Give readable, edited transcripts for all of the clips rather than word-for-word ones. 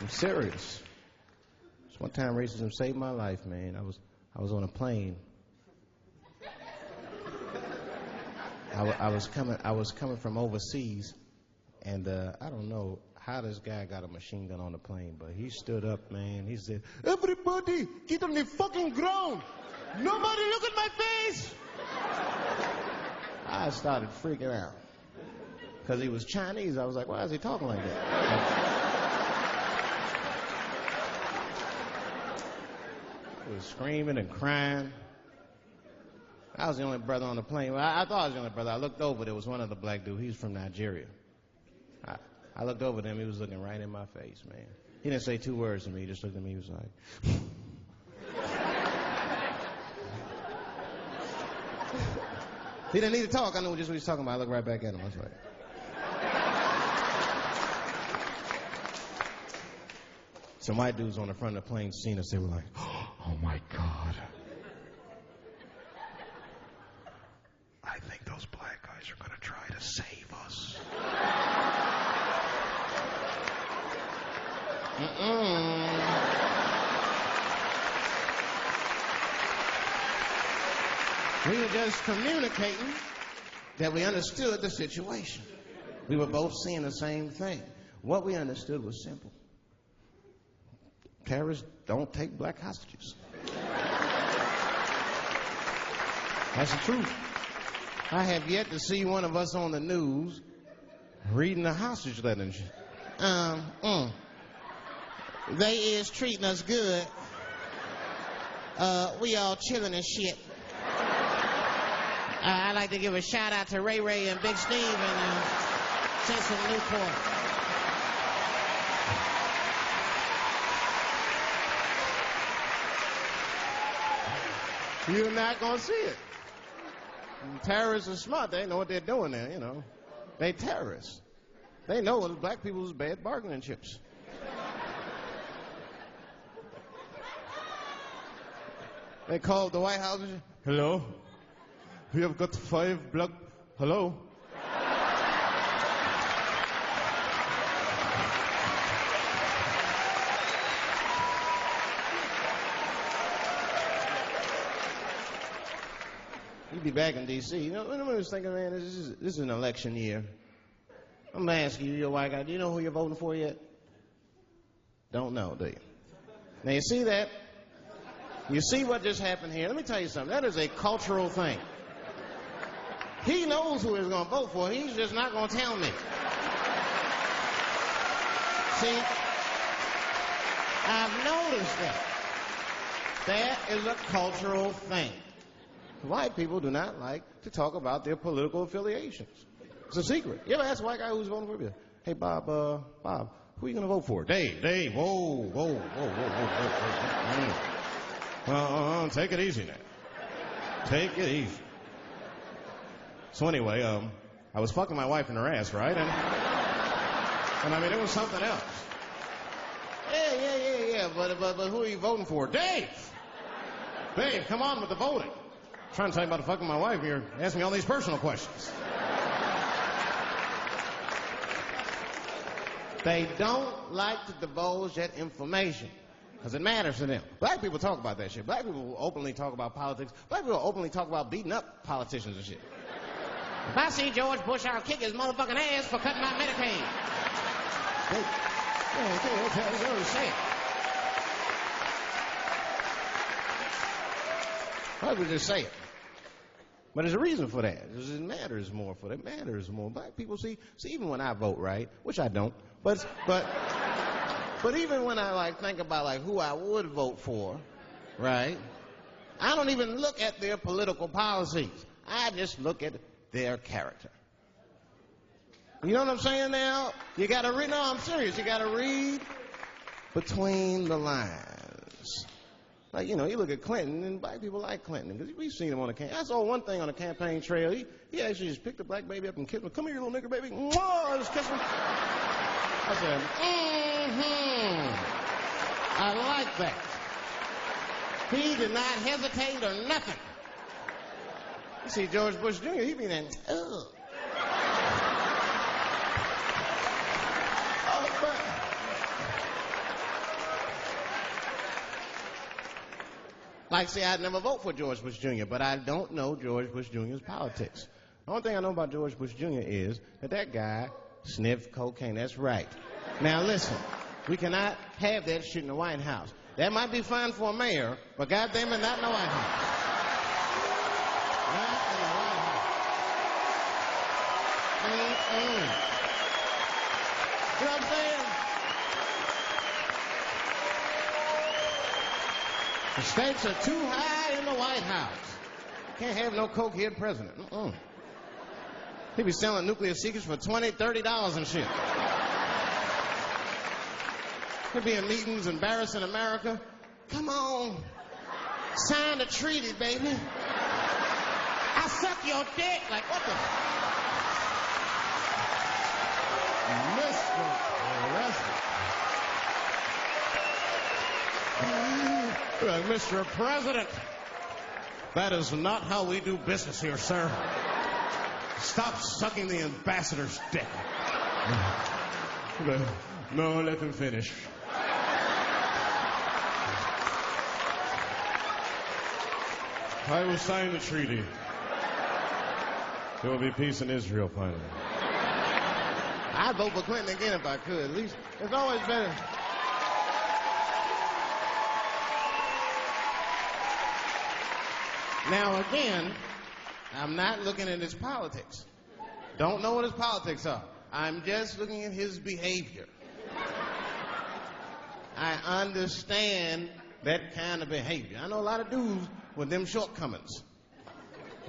I'm serious. This one time racism saved my life, man. I was on a plane. I was coming from overseas, and I don't know how this guy got a machine gun on the plane, but he stood up, man. He said, "Everybody, get on the fucking ground. Nobody look at my face." I started freaking out. Because he was Chinese. I was like, why is he talking like that? He was screaming and crying. I was the only brother on the plane. Well, I thought I was the only brother. I looked over. There was one other black dude. He was from Nigeria. I looked over at him. He was looking right in my face, man. He didn't say two words to me. He just looked at me. He was like... He didn't need to talk. I knew just what he was talking about. I looked right back at him. I was like... Some white dudes on the front of the plane seen us. They were like, "Oh my God. I think those black guys are going to try to save us." We were just communicating that we understood the situation. We were both seeing the same thing. What we understood was simple. Terrorists don't take black hostages. That's the truth. I have yet to see one of us on the news reading a hostage letter and shit. They is treating us good. We all chilling and shit. I'd like to give a shout out to Ray Ray and Big Steve and Central Newport. You're not gonna see it. Terrorists are smart. They know what they're doing there, you know. They terrorists. They know what black people's bad bargaining chips. They called the White House and said, "Hello? We have got 5 black... Hello?" You'd be back in D.C. You know, I was thinking, man, this is an election year. I'm going to ask you, you're a white guy, do you know who you're voting for yet? Don't know, do you? Now, you see that? You see what just happened here? Let me tell you something. That is a cultural thing. He knows who he's going to vote for. He's just not going to tell me. See? I've noticed that. That is a cultural thing. White people do not like to talk about their political affiliations. It's a secret. You ever ask a white guy who's voting for you? "Hey, Bob, who are you going to vote for?" Dave, whoa. Take it easy now. Take it easy. So anyway, I was fucking my wife in her ass, right? And I mean, it was something else. Yeah, but who are you voting for? Dave, come on with the voting. I'm trying to tell you about fucking my wife. You're asking me all these personal questions. They don't like to divulge that information because it matters to them. Black people talk about that shit. Black people will openly talk about politics. Black people will openly talk about beating up politicians and shit. If I see George Bush, I'll kick his motherfucking ass for cutting my Medicaid. They say it. Why would just say it? But there's a reason for that. It matters more for them. It matters more. Black people see even when I vote, right, which I don't, but even when I like think about like who I would vote for, right, I don't even look at their political policies. I just look at their character. You know what I'm saying now? You gotta read, no, I'm serious. You gotta read between the lines. Like, you know, you look at Clinton, and black people like Clinton, because we've seen him on the campaign. I saw one thing on the campaign trail. He actually just picked a black baby up and kissed him. "Come here, you little nigger baby." Mwah, just kissed him. I said, I like that. He did not hesitate or nothing. You see George Bush Jr., he be then, ugh. Like, say, I'd never vote for George Bush Jr., but I don't know George Bush Jr.'s politics. The only thing I know about George Bush Jr. is that guy sniffed cocaine. That's right. Now, listen, we cannot have that shit in the White House. That might be fine for a mayor, but goddamn it, not in the White House. Not in the White House. You know what I'm saying? The stakes are too high in the White House. Can't have no cokehead president. He be selling nuclear secrets for $20, $30 and shit. He'll be in meetings embarrassing America. Come on. Sign the treaty, baby. I suck your dick. Like, what the... Mr. President, that is not how we do business here, sir. Stop sucking the ambassador's dick. No, let him finish. I will sign the treaty. There will be peace in Israel finally. I'd vote for Clinton again if I could. At least it's always better. Now, again, I'm not looking at his politics. Don't know what his politics are. I'm just looking at his behavior. I understand that kind of behavior. I know a lot of dudes with them shortcomings.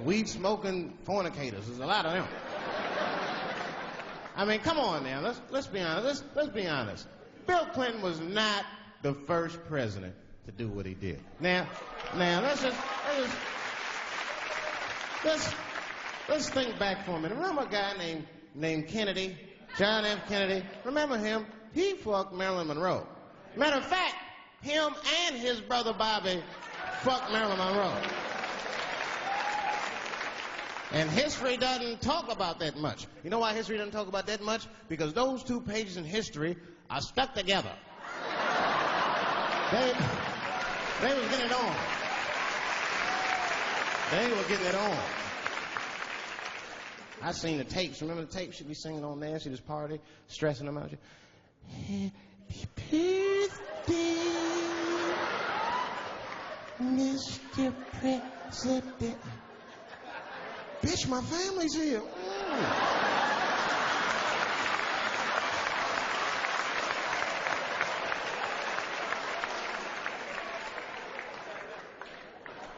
Weed-smoking fornicators. There's a lot of them. I mean, come on now. Let's be honest. Let's be honest. Bill Clinton was not the first president to do what he did. Now, let's think back for a minute. Remember a guy named Kennedy, John F. Kennedy? Remember him? He fucked Marilyn Monroe. Matter of fact, him and his brother Bobby fucked Marilyn Monroe. And history doesn't talk about that much. You know why history doesn't talk about that much? Because those 2 pages in history are stuck together. They was getting it on. They were getting it on. I seen the tapes. Remember the tapes she'd be singing on there? She'd just party, stressing them out. Happy birthday, Mr. President. Bitch, my family's here.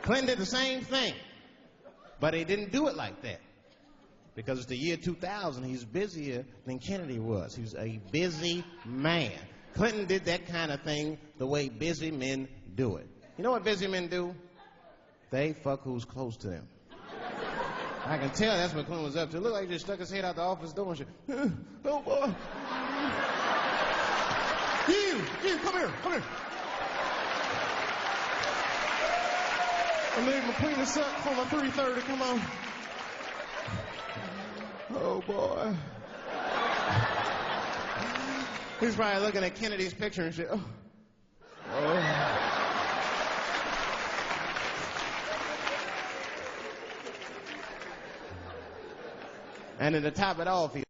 Clinton did the same thing, but he didn't do it like that. Because it's the year 2000, he's busier than Kennedy was. He was a busy man. Clinton did that kind of thing the way busy men do it. You know what busy men do? They fuck who's close to them. I can tell that's what Clinton was up to. Look like he just stuck his head out the office door and shit. Oh, boy. You, come here. I made my penis up for my 3:30. Come on. Oh, boy. He's probably looking at Kennedy's picture and shit. Oh. And then to top it off, he